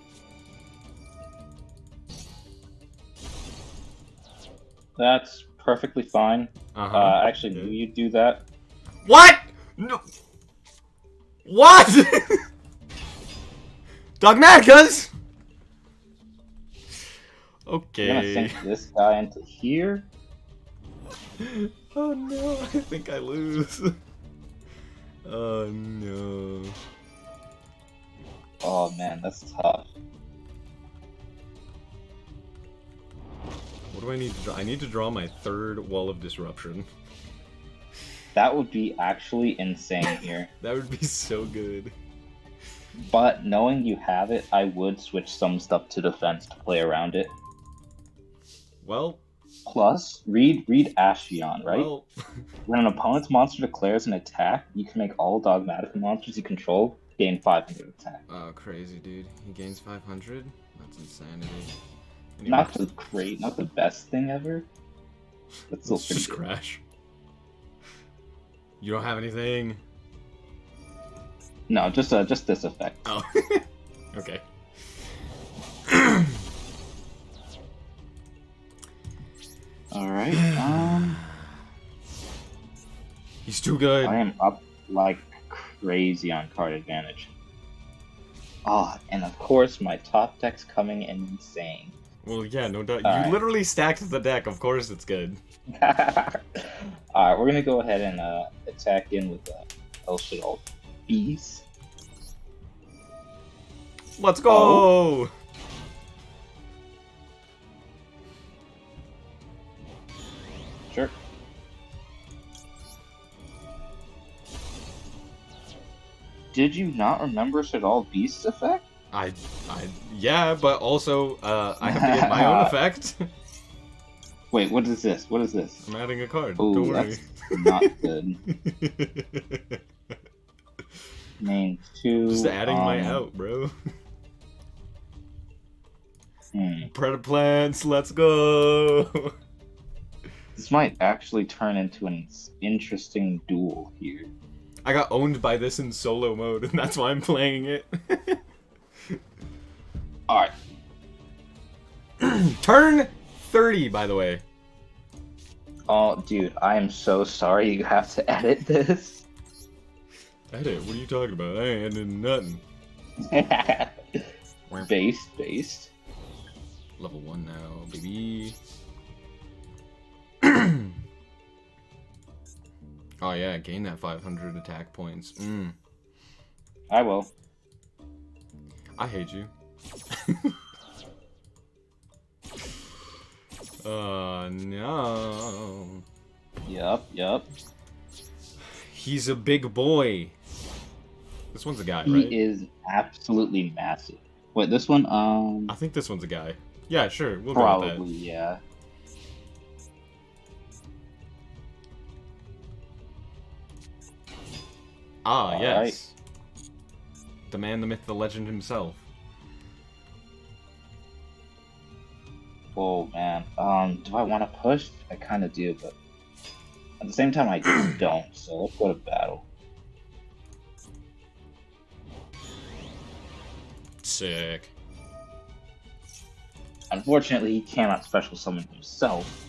That's perfectly fine. Actually, Yeah. knew you'd do that. What? No. What? Dogmaticas? Okay. I'm gonna sink this guy into here. Oh no, I think I lose. Oh no. Oh man, that's tough. What do I need to draw? I need to draw my 3rd Wall of Disruption. That would be actually insane here. That would be so good. But knowing you have it, I would switch some stuff to defense to play around it. Well, Plus, read Ashion, right? well, When an opponent's monster declares an attack, you can make all dogmatic monsters you control gain 500 attack. oh, crazy, dude. He gains 500? That's insanity. Anyway, Not the best thing ever, but still let's pretty just good. crash. You don't have anything? No, just this effect. Oh. Okay. Alright, He's too good. I am up like crazy on card advantage. Ah, and of course my top deck's coming in insane. Well, yeah, no doubt. Alright. You literally stacked the deck. Of course it's good. Alright, we're gonna go ahead and attack in with El Shaddai Beast. Let's go! Sure. Did you not remember Shaddai Beast's effect? Yeah, but also, I have to get my own effect. Wait, what is this? What is this? I'm adding a card. Ooh, Don't worry. that's not good. Name 2. Just adding my out, bro. Hmm. Predator plants, let's go! This might actually turn into an interesting duel here. I got owned by this in solo mode, and that's why I'm playing it. Alright. Turn 30, by the way. Oh, dude, I am so sorry you have to edit this. Edit? What are you talking about? I ain't editing nothing. Based. Level 1 now, baby. Oh yeah, gain that 500 attack points. I will. I hate you. No. Yup. He's a big boy. This one's a guy, He right? is absolutely massive. Wait, this one, I think this one's a guy. Yeah, sure. We'll go with probably, yeah. that. Ah, All yes. right. The man, the myth, the legend himself. Oh, man. Do I want to push? I kind of do, but at the same time, I don't, so let's go to battle. Sick. Unfortunately, he cannot special summon himself.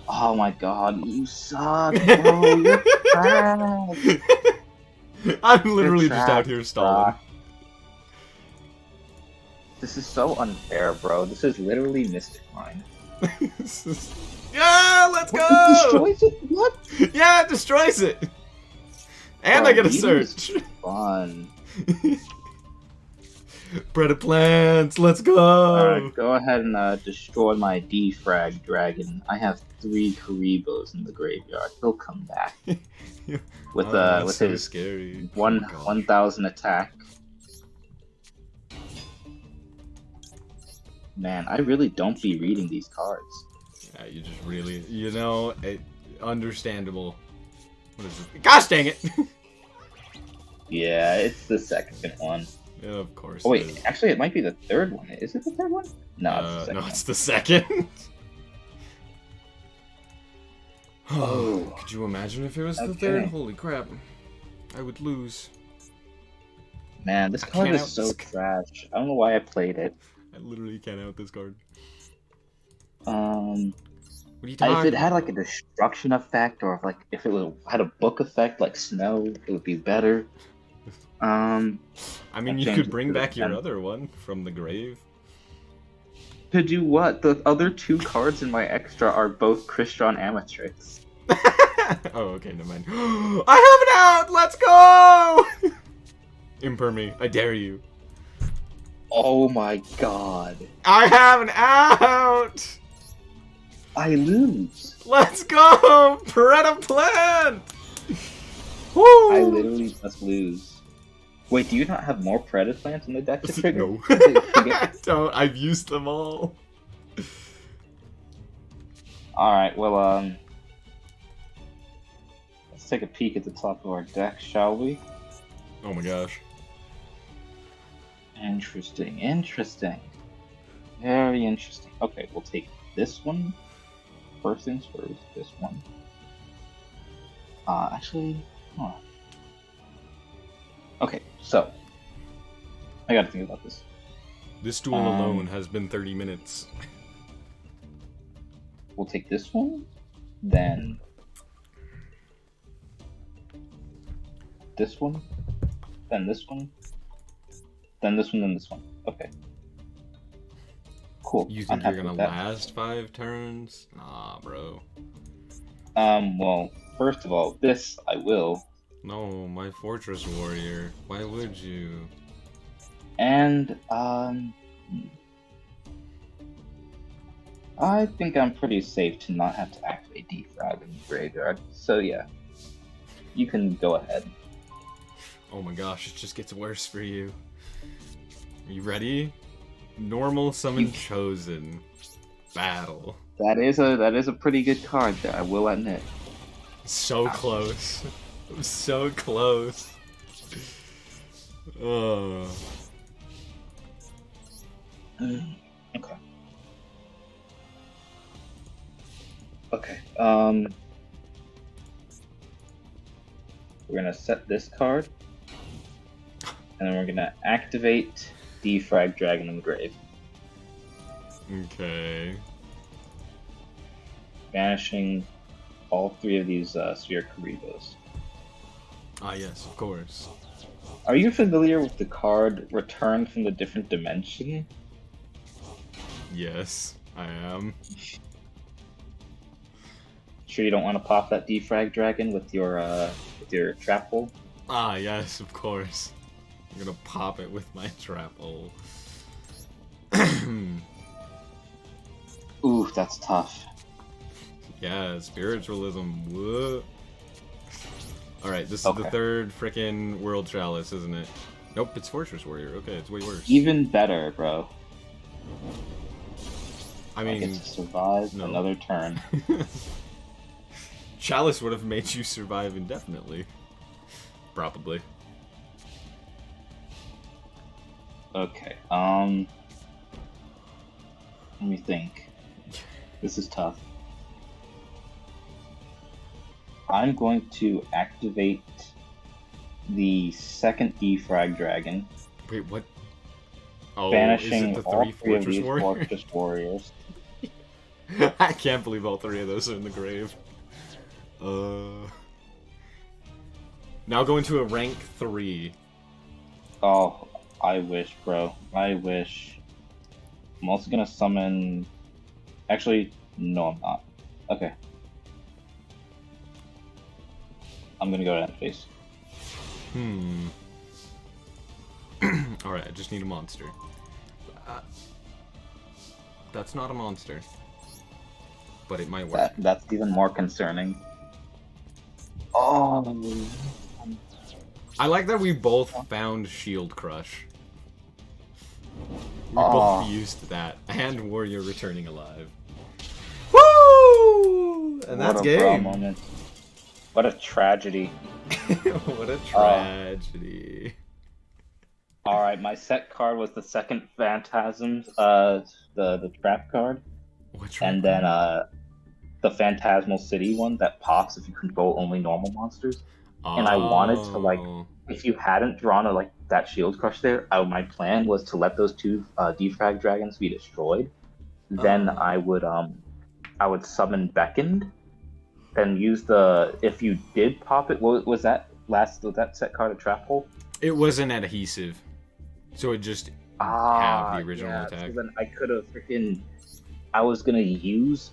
Oh my god, you suck, bro. You're trash. I'm literally just trash, out here stalling. Brock. This is so unfair, bro. This is literally Mystic Mind. Yeah, let's What, go! it destroys it? What? Yeah, it destroys it! And Bro, I get a reading is search. fun. Bread of plants, let's go! Alright, go ahead and destroy my defrag dragon. I have 3 Karibos in the graveyard. He'll come back. With that's with so his scary. Oh one my gosh. 1000 attack. Man, I really don't be reading these cards. Yeah, you just really, you know, understandable. What is it? Gosh dang it! Yeah, it's the second one. Yeah, of course. Oh it wait, is. actually it might be the third one. Is it the third one? No, it's the second No, it's the second. Oh. Could you imagine if it was the Okay. third? Holy crap. I would lose. Man, this I card can't is out so this trash. I don't know why I played it. I literally can't out this card. What are you If talking it had about? like a destruction effect, or if had a book effect like snow, it would be better. I mean, I you changed could it bring to the back your 10th. other one from the grave. To do what? The other 2 cards in my extra are both Crystron Amatrix. Oh, okay, never mind. I have an out! Let's go! Imper me. I dare you. Oh my god. I have an out! I lose. Let's go! Beretta plant! Woo! I literally just lose. Wait, do you not have more Predator plants in the deck to trigger? No. To get- Don't. I've used them all. Alright, well, let's take a peek at the top of our deck, shall we? Oh my gosh. Interesting, interesting. Very interesting. Okay, we'll take this one. First things first, this one. Actually, huh. Okay, so. I gotta think about this. This duel alone has been 30 minutes. We'll take this one, then this one, then this one, then this one, then this one. Okay. Cool. You I'm think you're happy gonna with that. last 5 turns? Nah, bro. Well, first of all, this I will. No, my fortress warrior. Why would you? And, I think I'm pretty safe to not have to activate defrag in the graveyard. So yeah, you can go ahead. Oh my gosh, it just gets worse for you. Are you ready? Normal summon chosen. Battle. That is a pretty good card there, I will admit. So close. I'm so close. Oh. Okay. Okay. We're gonna set this card, and then we're gonna activate Defrag Dragon in the Grave, Okay. banishing all 3 of these Sphere Karibos. Ah, yes, of course. Are you familiar with the card Return from the Different Dimension? Yes, I am. Sure you don't want to pop that Defrag Dragon with your trap hole? Ah, yes, of course. I'm gonna pop it with my trap hole. Ooh, that's tough. Yeah, spiritualism. Whoa. Alright, this is the Okay. 3rd frickin' World Chalice, isn't it? Nope, it's Fortress Warrior. Okay, it's way worse. Even better, bro. I I mean, get to survive no. another turn. Chalice would have made you survive indefinitely. Probably. Okay, let me think. This is tough. I'm going to activate the second Defrag Dragon, Wait, what? Oh, banishing is it the all 3 3 of Fortress these Warriors? Fortress Warriors. I can't believe all 3 of those are in the grave. Now going to a rank 3. Oh, I wish, bro. I wish. I'm also gonna summon Actually, no, I'm not. Okay. I'm gonna go to that face. Alright, I just need a monster. That's not a monster. But it might work. That's even more concerning. Oh. I like that we both found Shield Crush. We both used that. And Warrior Returning Alive. Woo! And that's game. Moment. What a tragedy. What a tragedy. Alright, my set card was the second Phantasm, the trap card. Which and then the Phantasmal City one that pops if you control only normal monsters. And I wanted to, like, if you hadn't drawn that Shield Crush there, my plan was to let those two defrag dragons be destroyed. Then I would summon Beckoned, then use if you did pop it, was that set card a trap hole? It was an adhesive, so it just have the original attack. So then I could have I was gonna use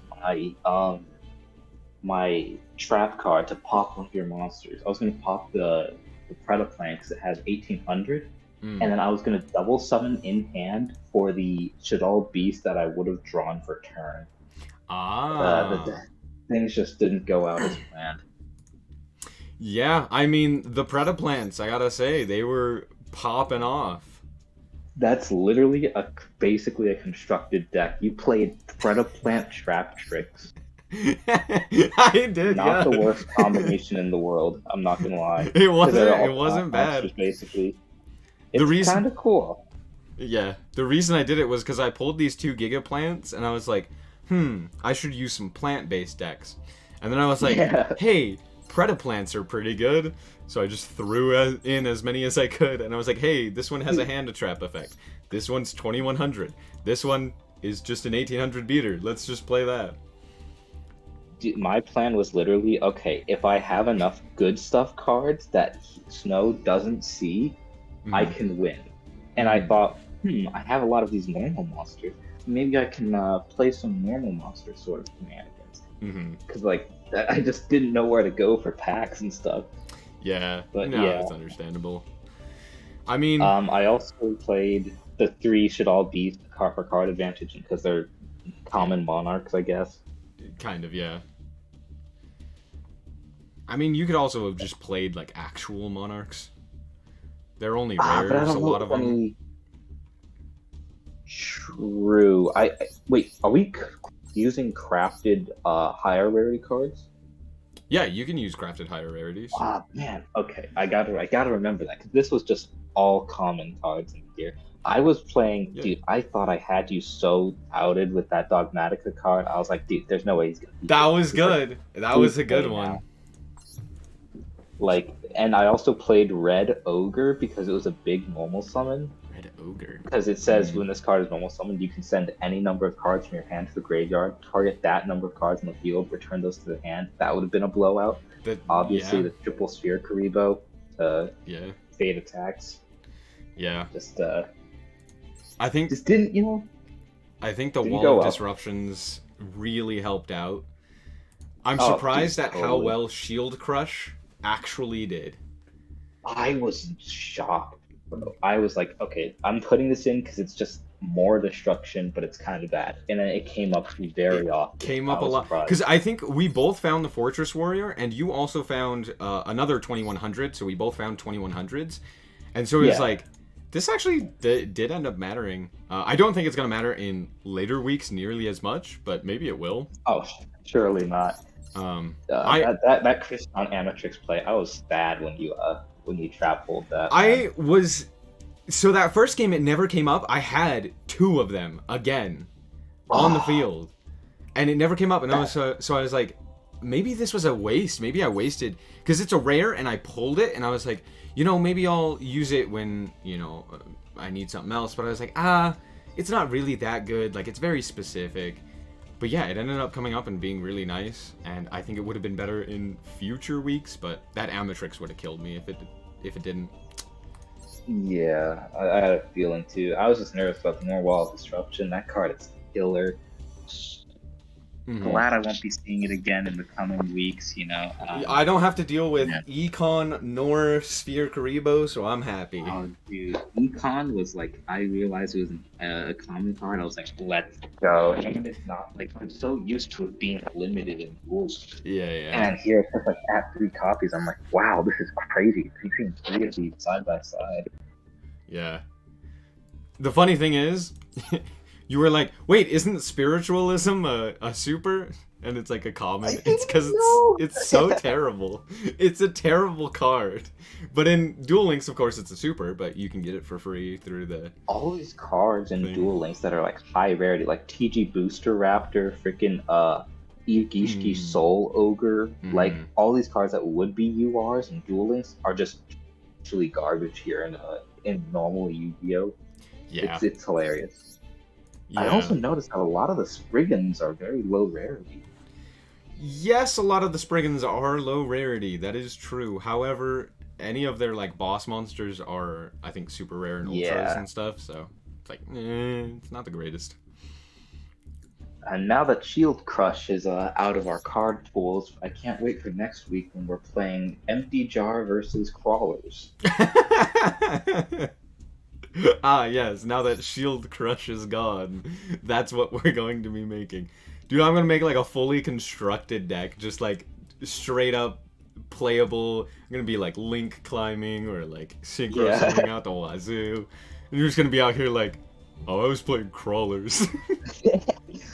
my trap card to pop one of your monsters. I was gonna pop the Predaplant because it has 1800, and then I was gonna double summon in hand for the Shaddoll Beast that I would have drawn for turn. Things just didn't go out as planned. Yeah, I mean, the Predaplants, I gotta say, they were popping off. That's literally basically a constructed deck. You played Predaplant Trap Tricks. I did, Not the worst combination in the world, I'm not gonna lie. It wasn't bad. Basically. It's kind of cool. Yeah, the reason I did it was because I pulled these two Giga Plants, and I was like, I should use some plant-based decks. And then I was like, hey, Predaplants are pretty good. So I just threw in as many as I could, and I was like, hey, this one has a hand trap effect. This one's 2100. This one is just an 1800 beater. Let's just play that. Dude, my plan was literally, okay, if I have enough good stuff cards that Snow doesn't see, I can win. And I thought, I have a lot of these normal monsters. Maybe I can play some normal monster sort of shenanigans. Because, I just didn't know where to go for packs and stuff. Yeah, but it's understandable. I mean, I also played the 3 Shaddoll Beast card for card advantage because they're common monarchs, I guess. Kind of, yeah. I mean, you could also have just played actual monarchs. They're only rares, a lot of them. True. Wait, are we using crafted higher rarity cards? Yeah, you can use crafted higher rarities. Man. Okay, I gotta remember that because this was just all common cards in here. I was playing, dude. I thought I had you so outed with that Dogmatica card. I was like, dude, there's no way he's gonna. That was good. That was a good one. And I also played Red Ogre because it was a big normal summon. Red Ogre. Because it says when this card is normal summoned, you can send any number of cards from your hand to the graveyard, target that number of cards in the field, return those to the hand. That would have been a blowout. Obviously, the triple sphere Karibo, fade attacks. Yeah. I think just didn't, I think the Wall of Disruptions really helped out. I'm surprised at how well Shield Crush actually did. I was shocked, bro. I was like, okay, I'm putting this in because it's just more destruction, but it's kind of bad. And then it came up very often. Came up a lot. Because I think we both found the Fortress Warrior, and you also found another 2100, so we both found 2100s. And so it was like, this actually did end up mattering. I don't think it's going to matter in later weeks nearly as much, but maybe it will. Oh, surely not. That Chris on Amatrix play, I was sad when you trap pulled that. So that first game, it never came up. I had 2 of them again on the field, and it never came up. And I was like, maybe this was a waste. Maybe I wasted because it's a rare, and I pulled it, and I was like, maybe I'll use it when I need something else. But I was like, it's not really that good. It's very specific. But yeah, it ended up coming up and being really nice, and I think it would have been better in future weeks, but that Amatrix would have killed me if it didn't. Yeah, I had a feeling too. I was just nervous about the more Wall of Disruption. That card is killer. glad I won't be seeing it again in the coming weeks. I don't have to deal with Yeah. Econ nor Sphere Karibo, so I'm happy. Oh, dude, Econ was like, I realized it was a common card. I was like, let's go. And it's not like, I'm so used to it being limited in rules. Yeah, yeah. And here it's just like at 3 copies. I'm like, wow, this is crazy. Between 3 of these side by side. Yeah. The funny thing is, you were like, wait, isn't spiritualism a super? And it's like a common. It's because it's so terrible. It's a terrible card. But in Duel Links, of course, it's a super, but you can get it for free through the... All these cards in thing. Duel Links that are like high rarity, like TG Booster Raptor, freaking Yugioh Soul Ogre, like all these cards that would be URs in Duel Links are just actually garbage here in normal Yu-Gi-Oh. Yeah. It's hilarious. Yeah. I also noticed that a lot of the Spriggans are very low rarity. Yes, a lot of the Spriggans are low rarity. That is true. However, any of their like boss monsters are, I think, super rare in ultras and stuff. So it's like, it's not the greatest. And now that Shield Crush is out of our card pools, I can't wait for next week when we're playing Empty Jar versus Crawlers. Ah, yes. Now that Shield Crush is gone, that's what we're going to be making. Dude, I'm going to make like a fully constructed deck, just like straight up playable. I'm going to be like Link climbing or like Synchro sending out the wazoo. And you're just going to be out here like, oh, I was playing Crawlers.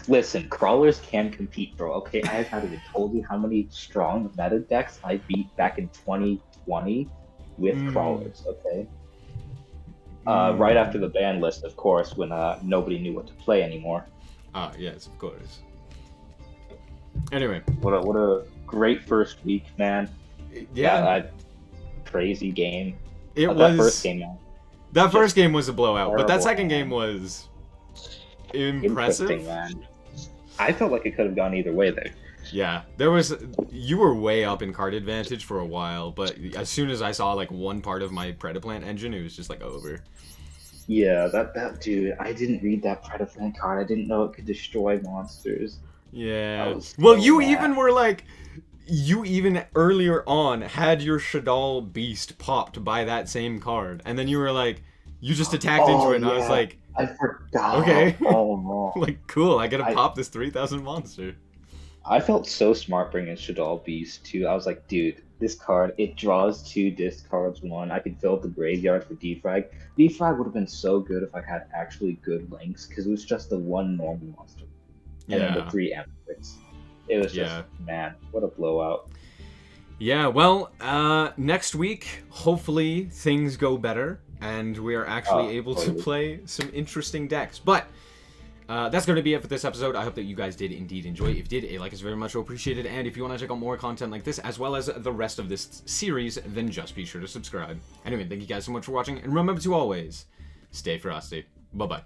Listen, Crawlers can compete, bro. Okay, I haven't even told you how many strong meta decks I beat back in 2020 with Crawlers, okay? Right after the ban list, of course, when nobody knew what to play anymore. Ah, yes, of course. Anyway. What a great first week, man. Yeah. Crazy game. It was... That first game, man. That first game was a blowout, Terrible, but that second game was impressive. Interesting, man. I felt like it could have gone either way there. Yeah, you were way up in card advantage for a while, but as soon as I saw like one part of my Predaplant engine, it was just like over. Yeah, that dude, I didn't read that Predaplant card. I didn't know it could destroy monsters. Yeah. So Well, you mad. even were like, you even earlier on had your Shadal Beast popped by that same card, and then you were like, you just attacked into it, and I was like, I forgot. okay. Oh no. Like, cool, I gotta pop this 3000 monster. I felt so smart bringing Shadal Beast too. I was like, dude, this card, it draws 2, discards 1. I can fill up the graveyard for defrag. Defrag would have been so good if I had actually good links, because it was just the 1 normal monster. And then the 3 Amethysts. It was just, man, what a blowout. Yeah, well, next week, hopefully things go better, and we are actually able to play some interesting decks. But that's going to be it for this episode. I hope that you guys did indeed enjoy. If you did, a like is very much appreciated. And if you want to check out more content like this, as well as the rest of this series, then just be sure to subscribe. Anyway, thank you guys so much for watching. And remember to always stay frosty. Bye-bye.